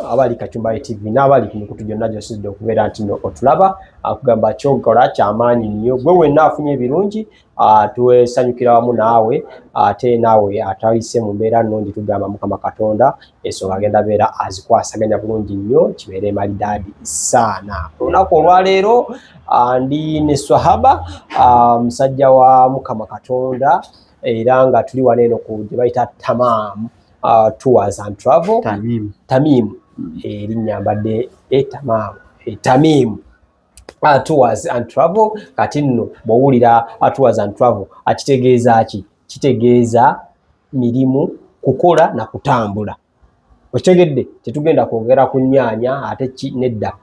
abali Kachumbari TV n'abali ku mikutu gyonna gy'osizidde okubeera nti otulaba akugamba kyokola kyamaanyi nnyo gwe wenna afunye ebirungi twesanyukira wamu naawe ate naawe atayise mu mbeera nnungi tugamba Mukama Katonda ensonga agenda beera azikwasaganya bulungi nnyo kibeere malidaadi saana. Olunaku olwaleero ndi ne Swahaba musajja wa Mukama Katonda era nga tuli wano eno ku gye bayita Tamam Tours and Travel. Tamim erinnya mbadde Tamam Tamim Tours and Travel. Kati nno bw'owulira Tours and Travel akitegeeza ki? Kitegeeza mirimu, kukola na kutambula. Okitegedde tetugenda kwogera ku nnyaanya ate nedda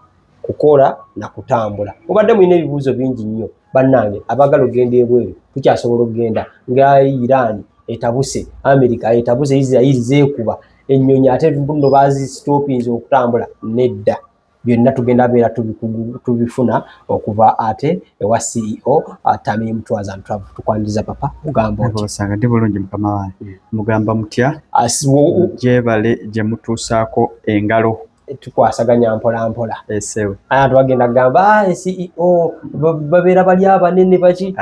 kukola na kutambula. Mubadde mulina ebibuuzo bingi nnyo bannange abagala ogenda ebweru tukyasobola okugenda nga Iran etabuse, America etabuse, Israel zeekuba ennyonyi ate nno bazisitopinze okutambula nedda. Byonna tugenda beera tubifuna okuva ate ewa CEO Tamim Tours and Travel. Tukwaniriza papa mugamba otya? Osanga ndi bulungi mukama wange. Mugamba mutya? Gyebale gye mutuusaako engalo. Tukwasaganya mpola mpola. Esewe. Aya twagenda kugamba CEO babeera bali abanene baki?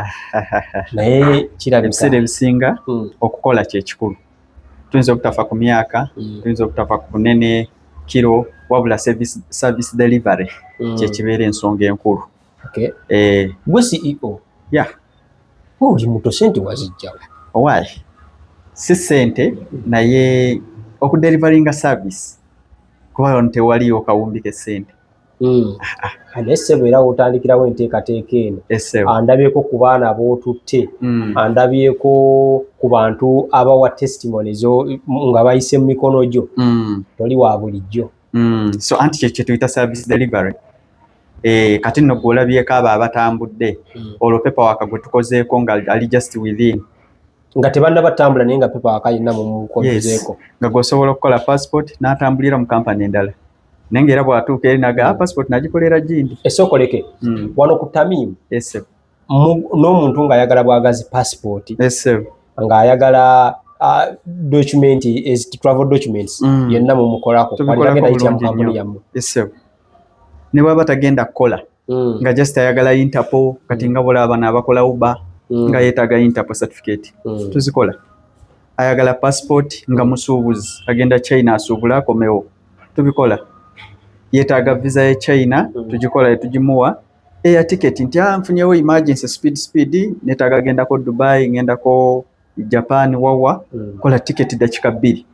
Naye kirabika ebiseera ebisinga okukola kye kikulu. Tuyinza okutafa ku myaka, tuyinza okutafa ku bunene, kiro, wabula service delivery kye kibeera ensonga enkulu. Okay. Gwe CEO? Yeah. Oli muto sente wazijjawa? Why? Si sente naye okudeliveringa service kuba ntewaliyo kawumbi ke sente. Ese era otandikirawo enteekateeka eno. Andabyeko ku baana b'otutte, andabyeko ku bantu abawa testimonies nga bayise mu mikono gyo. Toli wa bulijjo. So anti kye tuyita service delivery. Kati nno gw'olabyeko abo abatambudde olwo paperwork gwe tukozeeko nga ali just within. Nga tebanna batambula naye nga paperwork yenna mu mukozeeko. Nga gw'osobola okukola passport n'atambulira mu kampani endala. Nange era bw'atuuka eri naga passport nagikolera gindi. Esookoleke wano ku Tamim n'omuntu ng'ayagala bwagazi passport ng'ayagala document is travel documents yenna mu mukolako kwalagenda yitya mu kampuni yammwe. Ne bw'aba tagenda kukola nga just ayagala Interpol kati nga bulaba bano abakola Uber nga yeetaaga Interpol certificate tuzikola. Ayagala passport nga musuubuzi agenda China asuubula akomewo tubikola. Yeetaaga visa ya China tugikola tugimuwa. Air ticket nti nfunyewo emergency speed neetaaga gendako Dubai ngendako Japan wawa kola ticket dakika 2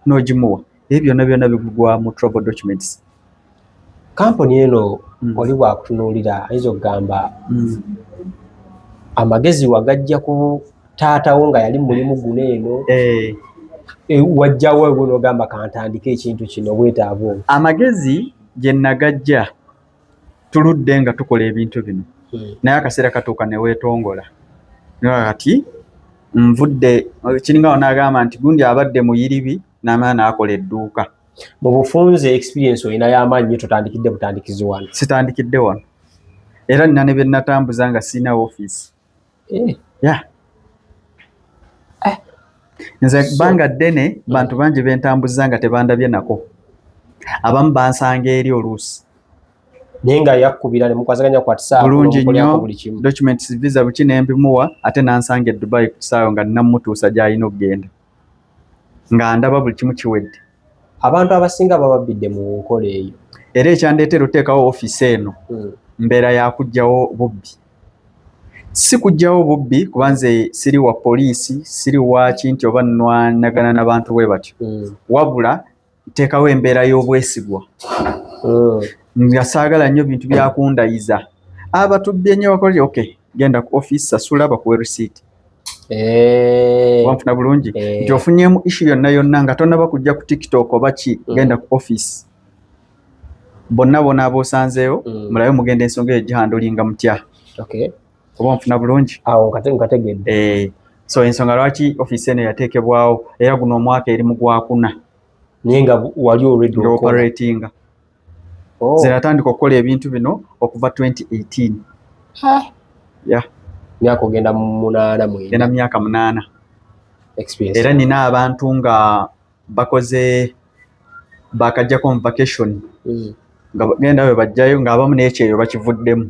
n'ogimuwa. Ebyo byonna bigugwa mu travel documents. Kampuni eno oli bwakutunuulira ayinza okugamba amagezi wagajja ku taatawo nga yali mulimu guno eno wajjawo guno ogamba kantandika ekintu kino bwetaavu. Amagezi gye nagajja tuludde nga tukola ebintu bino naye akaseera katuuka ne weetongola kati nvudde kiringa onagamba nti gundi abadde muyiribi n'amala n'akola edduuka. Mu bufunze experience olina y'amaanyi totandikidde butandikizi wano? Sitandikidde wano era nina ne bye natambuza nga sirina office. Nze bbanga ddene bantu bangi bentambuza nga tebandabye nako. Abamu bansanga eri oluusi naye nga yakkubira ne mukwasaganya kwa tisaawo bulungi nnyo documents visa buki nembimuwa ate nansanga e Dubai ku kisaawo nga nnamutuusa gy'alina okugenda nga ndaba buli kimu kiwedde. Abantu abasinga bababidde mu nkola eyo era ekyandeetera oteekawo office eno mbeera yakugjawo bubbi. Si kugjawo bubbi kuba nze siri wa poliisi siri wa kinti oba nwanagana n'abantu bwe batyo wabula nteekawo embeera y'obwesigwa nga saagala nnyo bintu byakundayiza. Abatubbye nnyo bakola genda ku office sasula bakuwe receipt. Wanfuna bulungi nti ofunyeemu issue yonna nga tonnaba kujja ku TikTok oba ki genda ku office. Bonna ab'osanzeewo mulabe mugenda ensonga eyo gihandulinga mutya. Oba nfuna bulungi nkategedde. So ensonga lwaki office eno yateekebwawo era guno omwaka eri mu gwakuna naye nga wali already operatinga. Nze natandika okukola ebintu bino okuva 2018. Myaka ogenda mu 8 genda myaka 8 experience. Era nina abantu nga bakoze bakajjako mu vacation nga bagenda bwe bajjayo ng'abamu n'ekyeyo bakivuddemu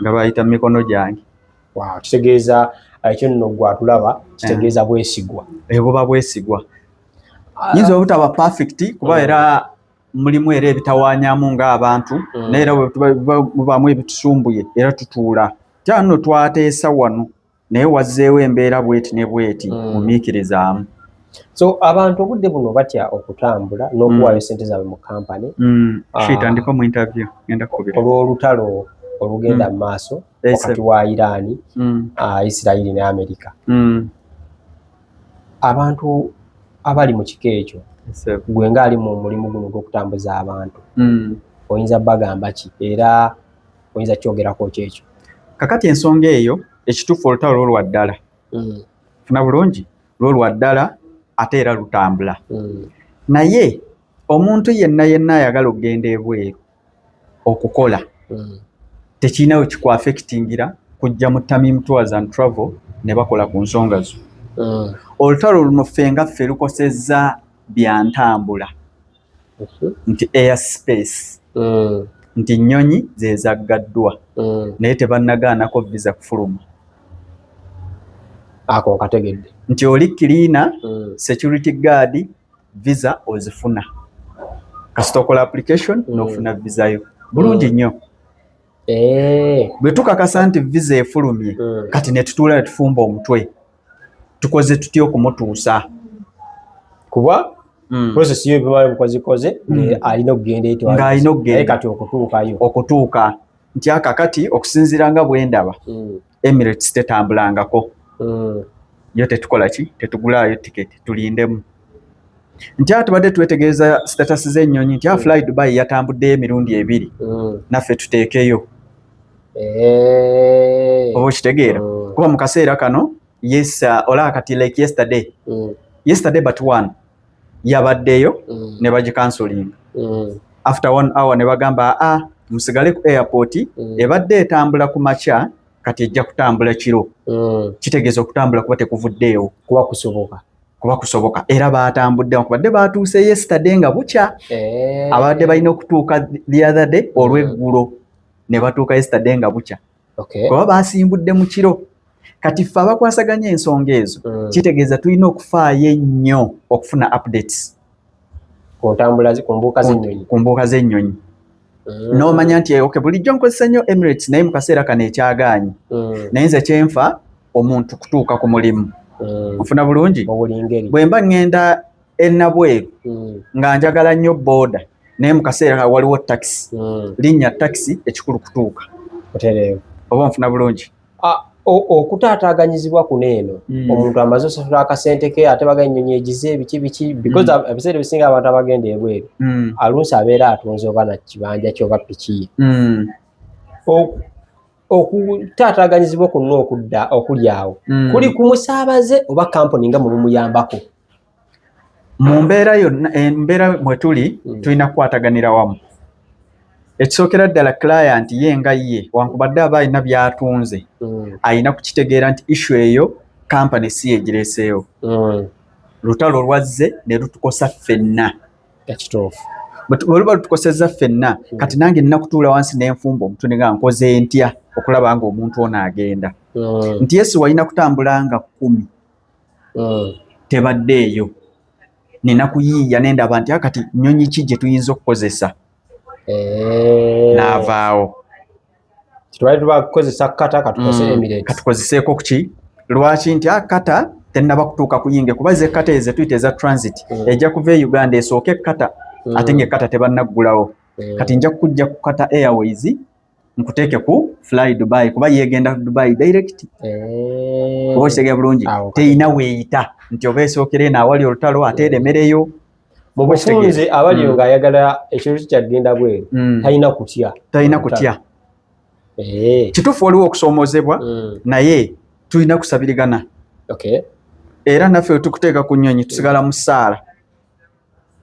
nga bayita mu mikono gyange. Kitegeeza ekyo nno gwatulaba kitegeeza bwesigwa. Buba bwesigwa. Nyinza obutaba perfect kuba era mulimu era ebitawaanyamu ng'abantu naye era bubaamu ebitusumbuye era tutuula tyano twateesa wano naye wazzeewo embeera bweti ne bweti mumiikirizaamu. So abantu obudde buno batya okutambula n'okuwaayo ssente zaabwe mu kampani ndiko mu interview ngenda kukubira olw'olutalo olugenda mu maaso wakati wa Iran, Israel ne America. Abantu abali mu kiko ekyo gwe ng'ali mu mulimu guno gw'okutambuza abantu oyinza bagamba ki era oyinza kyogerako ki ekyo? Kakati ensonga eyo ekituufu olutalo lwo lwa ddala funa bulungi lwo lwa ddala ate era lutambula naye omuntu yenna ayagala okugenda ebweru okukola tekirina we kikuafectingira kujja mu Tamim Tours and Travel ne bakola ku nsonga zo. Olutalo luno ffe nga ffe lukosezza byantambula nti airspace nti nnyonyi zezaggaddwa naye tebannagaanako visa kufuluma. Ako kategedde nti oli cleaner security guard visa ozifuna kasita okola application n'ofuna visa yo bulungi nnyo. Bwe tukakasa nti visa efulumye kati ne tutuula ne tufumba omutwe tukoze tutya okumutuusa kuba process yo ebimala mukozikoze alina okugenda ng'alina okugenda kati okutuuka nti akakati okusinziira nga bwe ndaba Emirates tetambulangako yo tetukola ki tetugulaayo tiketi tulindemu nti tubadde twetegereza status z'ennyonyi nti Fly Dubai yatambuddeyo emirundi 2 naffe tuteekeyo oba okitegeera kuba mu kaseera kano olaba kati like yesterday but one yabaddeyo ne bagikansolinga after 1 hour ne bagamba musigale ku airport ebadde etambula ku makya kati ejja kutambula kiro kitegeeza okutambula kuba tekuvuddeewo kuba kusoboka era baatambudde kubadde baatuuse yesterday nga bukya abadde balina okutuuka the other day olw'eggulo ne batuuka yesterday nga bukya kuba baasimbudde mu kiro. Kati ffe abakwasaganya ensonga ezo kitegeeza tulina okufaayo ennyo okufuna updates ku mbuuka z'ennyonyi n'omanya nti bulijjo nkozesa nnyo Emirates naye mu kaseera kano ekyagaanyi naye nze kyenfa omuntu kutuuka ku mulimu ofuna bulungi bwe mba ŋŋenda ennabweru nga njagala nnyo booda naye mu kaseera waliwo taxi linnya taxi ekikulu kutuuka oba nfuna bulungi. Okutaataaganyizibwa kuno eno omuntu amaze osasula akasente ke ate baga ennyonyi egize biki because ebiseera ebisinga abantu abagenda ebweru alunsi abeera atunze oba na kibanja kyoba piki okutaataaganyizibwa kuno okuli awo kuli ku musaabaze oba kampuni nga mumuyambako mu mbeera yonna embeera mwe tuli tulina kukwataganira wamu. Ekisookera ddala client ye nga ye wankubadde aba alina by'atunze alina kukitegeera nti issue eyo kampani si yegireeseewo lutalo lwazze ne lutukosa ffenna ekituufu bwe lutukosezza ffenna kati nange nina kutuula wansi n'enfumba omutwe nga nkoze ntya okulaba nga omuntu ono agenda nti yesi walina kutambula nga 10 tebaddeeyo nina kuyiiya nendaba nti akati nnyonyi ki gye tuyinza okukozesa n'avaawo twali tubakozesa kata katukozese Emirates katukozeseeko kuki lwaki nti kata tennaba kutuuka kuyinge kuba ze kata eze tuyita eza transit ejja kuva e Uganda esooke kata ate ng'ekata tebannaggulawo kati nja kujja ku Qatar Airways nkuteeke ku Fly Dubai kuba yeegenda ku Dubai direct oba okitegeera bulungi teyina weeyita nti oba esookera eno awali olutalo ate eremereyo mu bufunze abaliyo ng'ayagala ekintu kyagenda bweru talina kutya kituufu waliwo okusoomoozebwa naye tulina kusabirigana era naffe tukuteeka ku nnyonyi tusigala mu ssaala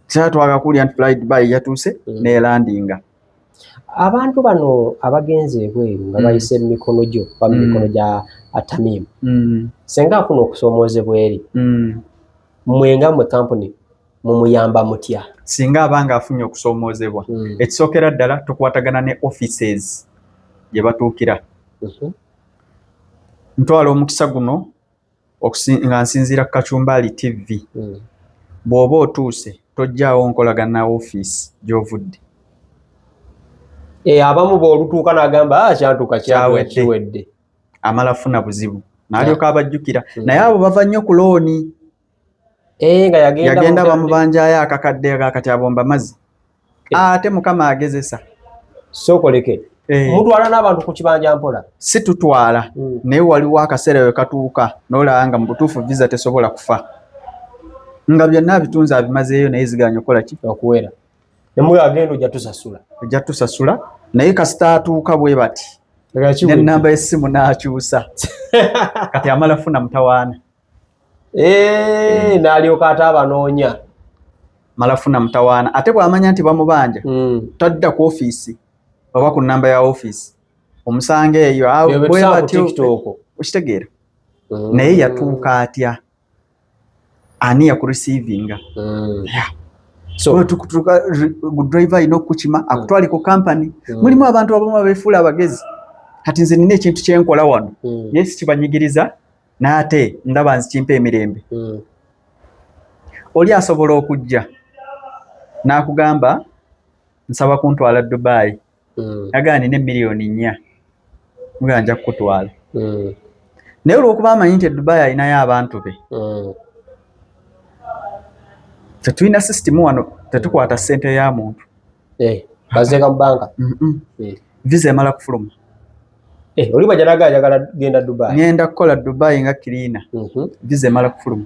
kyatwaga kulya nti Fly Dubai yatuuse neelandinga. Abantu bano abagenze ebweru nga bayise mu mikono gyo oba mu mikono gya Tamim senga afuna okusoomoozebwa eri mmwe nga mmwe kampuni mumuyamba mutya singa abanga afunye okusoomoozebwa ekisookera ddala tukwatagana ne offices gye batuukira ntwala omukisa guno nga nsinziira ku Kachumbali TV bw'oba otuuse tojjaawo nkolagana na office gy'ovudde abamu b'olutuuka n'agamba kyantuuka kiwedde amala funa buzibu n'alyoka abajjukira naye abo bava nnyo ku looni nga yagenda bamubanjaayo akakadde akati abomba mazzi ate mukama agezesa sookoleke mutwala n'abantu ku kibanja mpola si tutwala naye waliwo akaseera we katuuka n'olaba nga mu butuufu visa tesobola kufa nga byonna bitunze abimazeeyo naye ziganya okukola ki okuwera nemuyo agenda ojja tusasula naye kasita atuuka bwe bati n'ennamba y'essimu n'akyusa kati amala funa mutawaana n'alyoka ate abanoonya mala funa mutawaana ate bw'amanya nti bamubanja tadda ku ofiisi oba ku nnamba ya ofiisi omusanga eyo bwe batyo okitegeera naye yatuuka atya ani yakurisiivinga so driver alina okukima akutwale ku kampani mulimu abantu abamu abeefuula abagezi kati nze nina ekintu kyenkola wano naye sikibanyigiriza n'ate ndaba nzikimpa emirembe oli asobola okujja n'akugamba nsaba kuntwala Dubai agamba nina miliyoni 4 muga nja kukutwala naye olw'okuba amanyi nti Dubai alinayo abantu be tetulina system wano tetukwata ssente ya muntu bazeeka mu banka visa emala kufuluma oli bajanaga ayagala genda Dubai ngenda kukola Dubai nga kirina visa emala kufuluma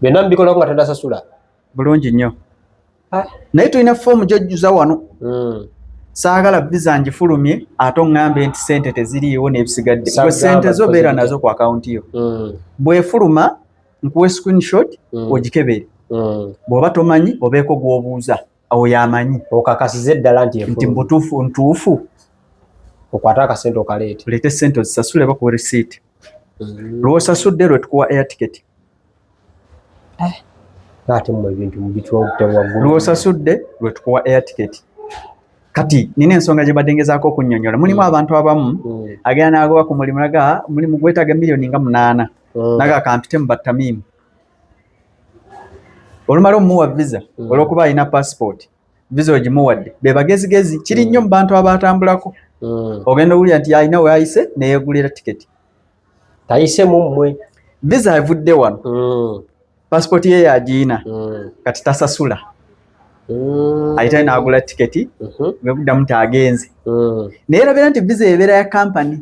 byonna mubikola nga tendasasula bulungi nnyo naye tulina foomu gyojjuza wano saagala visa ngifulumye ate oŋŋambe nti ssente teziriiwo n'ebisigadde gwe ssente zo beera nazo ku akawunti yo bw'efuluma nkuwe screenshot ogikebere bw'oba tomanyi obeeko gw'obuuza awo yamanyi okakasize eddala nti mutuufu ntuufu okwata akasente okaleete oleete ssente ozisasule bakuwa receipt lw'osasudde lwe tukuwa air ticket ate mu ebintu mubitwaggulu lw'osasudde lwe tukuwa air ticket kati nina ensonga gye badde ngezaako okunnyonnyola mulimu abantu abamu agenda n'agoba ku mulimu naga mulimu gwetaaga miliyoni nga 8 naga kampite mu battamiimu olumala omuwa visa olw'okuba alina passport visa ogimuwadde be bagezigezi kiri nnyo mu bantu abatambulako ogenda owulira nti alina we ayise neyeegulira tiketi tayise mu mmwe visa evudde wano passport ye yagiina kati tasasula ayitayo n'agula tiketi webuddamu nti agenze naye erabira nti visa ebeera ya kampani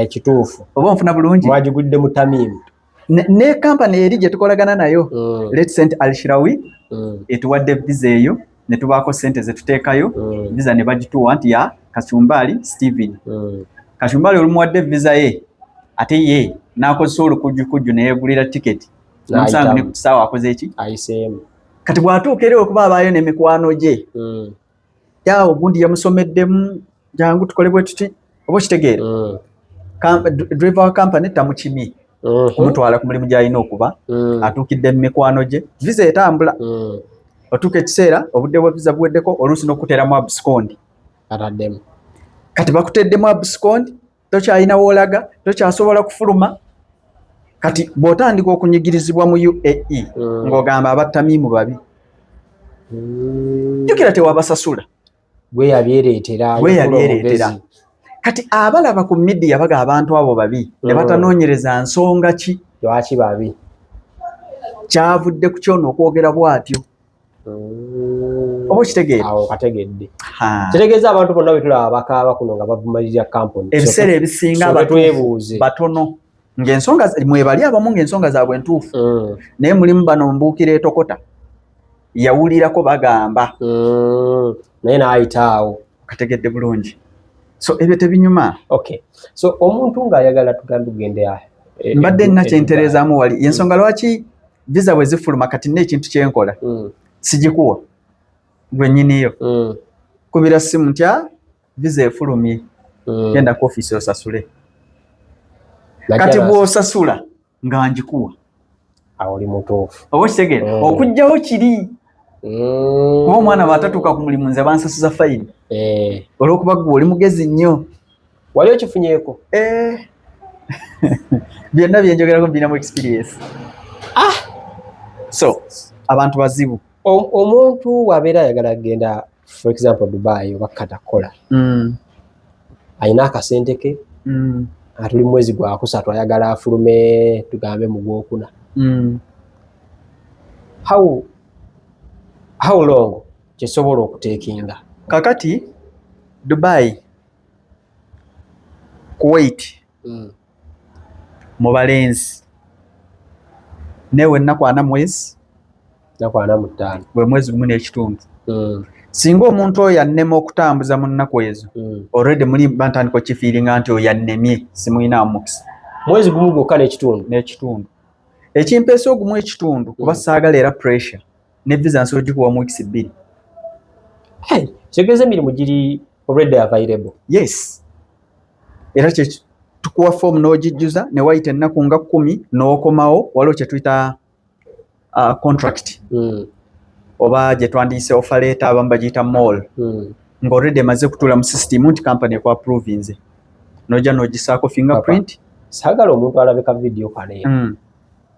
kituufu oba nfuna bulungi mwagigulidde mu tamiimu ne kampani eri gye tukolagana nayo Let's Al-Shirawi etuwadde visa eyo ne tubaako ssente ze tuteekayo visa ne bagituwa nti ya Kachumbali Steven Kachumbali olumuwadde visa ye ate ye n'akozesa olukujjukujju neyeegulira tiketi n'omusango ne ku kisaawa akoze eki ayiseemu kati bw'atuuka eri okuba abaayo n'emikwano gye yawo ogundi yamusomeddemu jangu tukole bwe tuti oba okitegeera driver wa kampani tamukimye kumutwala ku mulimu gy'alina okuba atuukidde mu mikwano gye visa etambula otuuka ekiseera obudde bwa visa buweddeko oluusi n'okuteramu abusikondi ataddemu kati bakuteddemu abusikondi tokyalina woolaga tokyasobola kufuluma kati bw'otandika okunyigirizibwa mu UAE ng'ogamba abattamiimu babi jjukira tewabasasula bwe yabyereetera kati abalaba ku midiya baga abantu abo babi ne batanoonyereza nsonga ki lwaki babi kyavudde ku kyono okwogera bw'atyo oba okitegeera awo kategedde kitegeeza abantu bonna bwe tulaba bakaaba kuno nga bavumalirira kampuni ebiseera ebisinga batono ng'ensonga mwebali abamu ng'ensonga zaabwe ntuufu naye mulimu bano mbuukira etokota yawulirako bagamba naye n'ayitaawo kategedde bulungi so ebyo tebinyuma so omuntu ng'ayagala tugambe tugende mbadde nina kyentereezaamu wali yensonga lwaki visa bwe zifuluma kati nina ekintu kyenkola sigikuwa gwe nnyiniyo kubira simu ntya visa efulumye genda ku ofiisi osasule kati bw'osasula nga ngikuwa oli mutuufu oba kitegere okujjawo kiri kuba omwana bw'atatuuka ku mulimu nze bansasuza fayini olw'okuba ggwe oli mugezi nnyo wali okifunyeeko byonna byenjogerako mbinamu experience so abantu bazibu omuntu wabeera ayagala kugenda for example Dubai oba Katakola ayina akasente ke atuli mwezi gwa kusatu ayagala afulume tugambe mu gwokuna how long kisobola okuteekinga kakati Dubai Kuwait mu balenzi newe ennaku ana mwezi ennaku 45 bwe mwezi gumu n'ekitundu singa omuntu oyo annema okutambuza mu nnaku ezo already muli bantandika okifiiringa nti oyo annemye simulinamu mukisa mwezi gumu gwokka n'ekitundu ekimpeesa ogumu ekitundu kuba saagala era pressure ne visa nsobola gikuwa mu weeks 2 kyegeza emirimu giri already available yes era tukuwa form n'ogijjuza ne wayita ennaku nga 10 n'okomawo waliwo kye tuyita contract oba gye twandiyise offer letter abamu bagiyita mall nga already emaze kutuula mu system nti company ekwaprovinze n'ojja n'ogisaako fingerprint saagala omuntu alabika video kane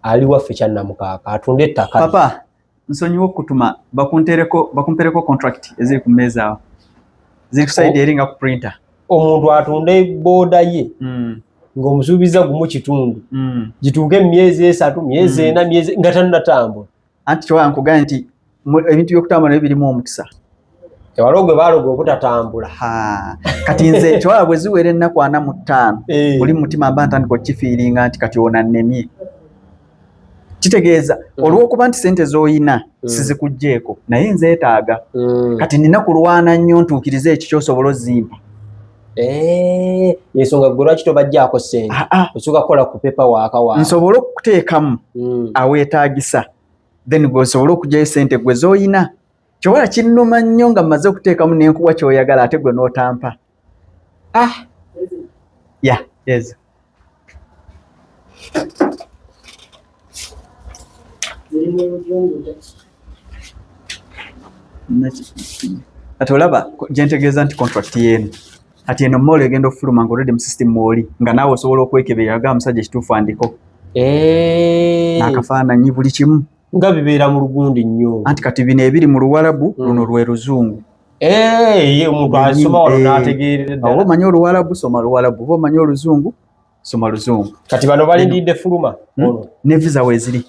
ali waffe kyannamukaaka atunda ettaka papa nsonyiwa okutuma bakumpereko contract eziri ku mmeeza awo ziri ku side eri nga ku printer omuntu atunda ebooda ye ng'omusuubiza gumu kitundu gituuke myezi 3 myezi 4 myezi nga tannatambula anti kyowala nkugambye nti ebintu by'okutambula nabyo birimu omukisa ewaliwo gwe baaloga obutatambula kati nze kyowala bwe ziwera ennaku 45 buli mutima mba ntandika okifiiringa nti kati ono annemye kitegeeza olw'okuba nti sente z'oyina sizikugjeeko naye nzeetaaga kati nina kulwana nnyo ntuukirize ekyo ky'osobola ozimpa ensonga gwe lwaki tobajjaako sente osooka kukola ku pepa waaka waaka nsobole okuteekamu aweetaagisa then gwe osobole okugyayo sente gwe z'oyina kyowala kinnuma nnyo nga mmaze okuteekamu n'enkuwa ky'oyagala ate gwe n'otampa yes ati olaba gyentegeeza nti contract yeenu ati eno mmoolo egenda okufuluma nga olredde mu system mwoli nga naawe osobola okwekeberera ga musajja ekituufu andiko n'akafaananyi buli kimu nga bibeera mu lugundi nnyo anti kati bino ebiri mu Luwarabu luno lwe Luzungu omuntu asoma wano n'ategeerera ddala oba omanyi Oluwarabu soma Luwarabu oba omanyi Oluzungu soma Luzungu kati bano balindidde fuluma ne visa weeziri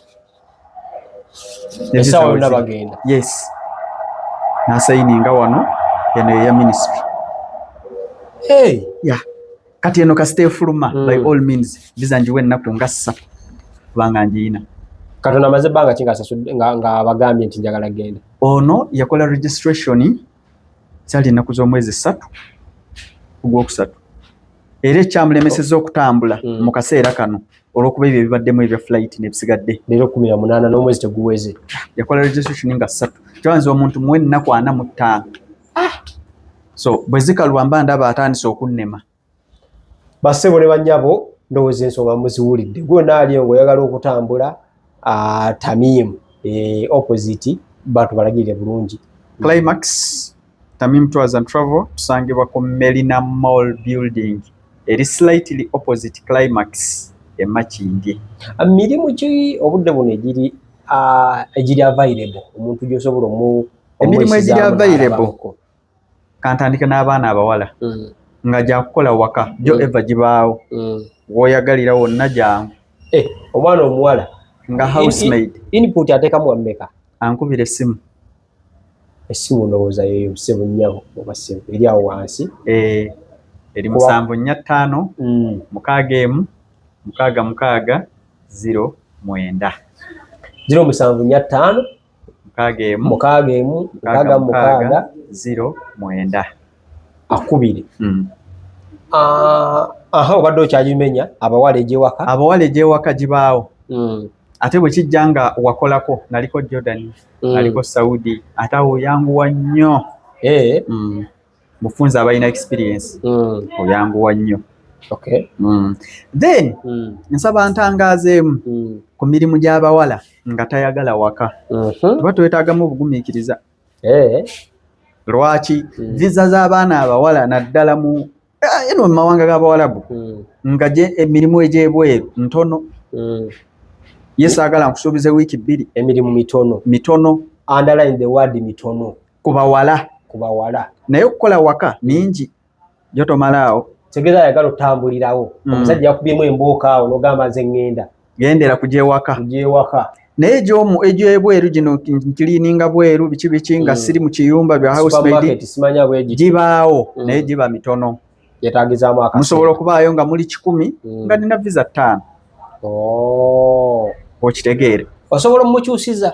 essaawa yonna bagenda yes n'asayininga wano eno eya ministry kati eno kasita efuluma by all means visa njiwa ennaku nga 3 kubanga njiyina katonda amaze ebbanga ki nga abagambye nti njagala genda ono yakola registration kyali ennaku z'omwezi 3 ogwokusatu era ekyamulemeseza okutambula mu kaseera kano olw'okuba ebyo ebibaddemu ebya flight nebisigadde leero 18 n'omwezi teguweze yakola registration nga 3 kyanze omuntu muwe ennaku 45 so bwe zikalwa mba ndaba atandise okunnema bassebo ne bannyabo ndowooza ensonga muziwulidde gwe naali ng'oyagala okutambula Tamim opposite bantu balagirire bulungi Climax Tamim Tours and Travel tusangibwa ku Melina Mall building eri slightly opposite Climax emakindi mirimu ki obudde buno egiri available omuntu gy'osobola emirimu egiri available kantandika n'abaana abawala nga gyakukola waka gyo eva gibaawo w'oyagalira wonna jangu omwana omuwala nga housemaid input ateekamu wammeka ankubira essimu ndowooza yeyo ssebo nnyabo oba ssebo eri awo wansi eri 745 6 6 0 9 0745 6 6 0 9 akubiri obadde okyagimenya abawala egyewaka gibaawo ate bwe kijja nga wakolako naliko Jordan naliko Saudi ate awo oyanguwa nnyo mufunza abalina experience oyanguwa nnyo then nsaba ntangaazeemu ku mirimu gy'abawala nga tayagala waka tuba twetaagamu obugumiikiriza. Lwaki visa z'abaana abawala naddala mu eno mu mawanga g'Abawarabu nga emirimu egy'ebweru ntono. Ye saagala nkusuubize wiiki 2 emirimu mitono. Underline the word mitono. Ku bawala naye okukola waka mingi jo tomalaawo. Tegeeza ayagala otambulirawo omusajja yakubyemu embooka awo n'ogamba nze ŋŋenda gendera kugyewaka naye egy'ebweru gino nkiliininga bweru biki nga siri mu kiyumba bya housemaid gibaawo naye giba mitono. Yetaagizaamu akasente. Musobola okubaayo nga muli 10 nga nina visa 5. Okitegeere osobola omukyusiza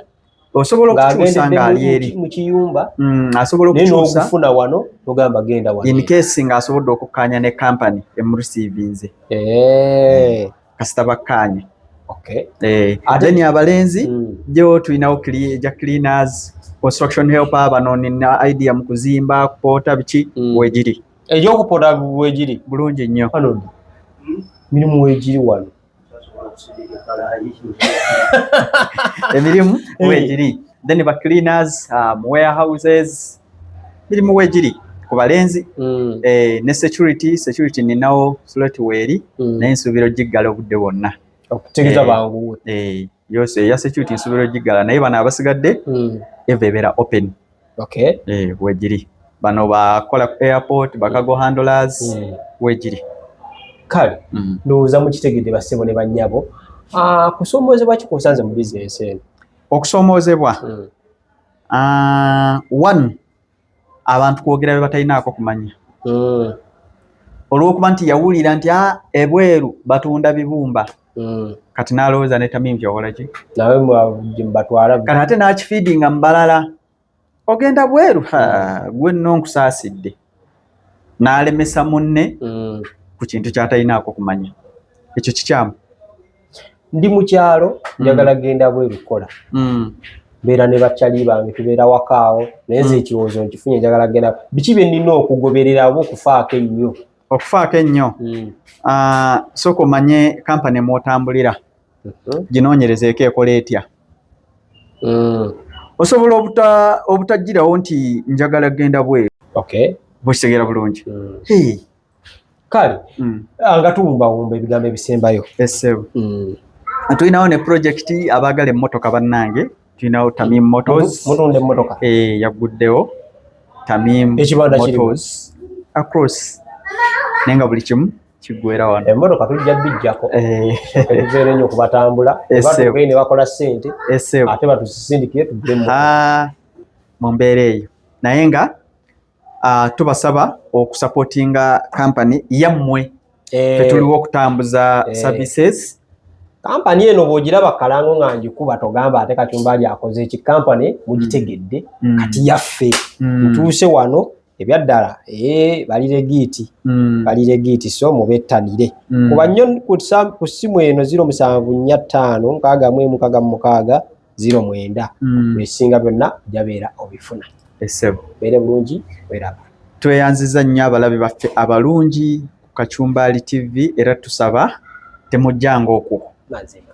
osobola okukyusa ng'ali eri mu kiyumba asobola okukyusa n'okufuna wano n'ogamba genda wano in case ng'asobodde okukkaanya ne company emureceivinze kasita bakkaanya. Then abalenzi gyo tulinawo ja cleaners construction helper bano nina idea mu kuzimba kupoota biki weegiri eby'okupoota weegiri bulungi nnyo mirimu weegiri wano emirimu weegiri. Then ba cleaners warehouses mirimu weegiri ku balenzi ne security ninawo slotweri naye nsuubira ogiggala obudde bwonna okutegeeza banguwe yose ya security nsuubira ogiggala naye bano abasigadde eva ebeera open weegiri. Bano bakola ku airport bakago handlers weegiri. Kale ndowooza mukitegedde bassebo ne bannyabo. Kusoomoozebwa ki kusanze mu bizinesi eno? Okusoomoozebwa one abantu kwogera bye batalinaako kumanya olw'okuba nti yawulira nti ebweru batunda bibumba kati n'alowooza ne Tamimu kyawola ki nawe mbatwala kati ate n'akifeedinga mu balala ogenda bweru gwe nno nkusaasidde n'alemesa munne ku kintu ky'atalinaako kumanya. Ekyo kikyamu. Ndi mu kyalo njagala genda bweru kukola mbeera ne bakyali bange tubeera wakaawo naye nze ekirowoozo nkifunye njagala genda biki bye nnina okugoberera oba okufaako ennyo sooka omanye kampani mw'otambulira ginoonyerezeeko ekola etya. Osobola obutagirawo nti njagala genda bweru bwekitegeera bulungi. Kale nga tuwumbawumba ebigambo ebisembayo essebo tulinawo ne projekiti abaagala emmotoka bannange tulinawo Tamimu Motors mutunda emmotoka yaguddewo Tamimu Motors across naye nga buli kimu kiggwera wano emmotoka tujja bijjako ebiveera ennyo okubatambula batuukayo ne bakola ssente ate batusindikire tuggulemu mu mbeera eyo naye nga tubasaba okusupportinga kampani yammwe fetuliwo okutambuza services. Kampani eno bw'ogiraba Kalango nga ngikuba togamba ate Kacumbali akoze eki kampani mugitegedde kati yaffe ntuuse wano ebyaddala baliregiiti so mubettanire kuba nnyo ku ssimu eno 0745616609 esinga byonna jabeera obifuna beere bulungi weraba. Tweyanziza nnyo abalabi baffe abalungi ku Kacumbali TV era tusaba temujjanga okwo. Mazima.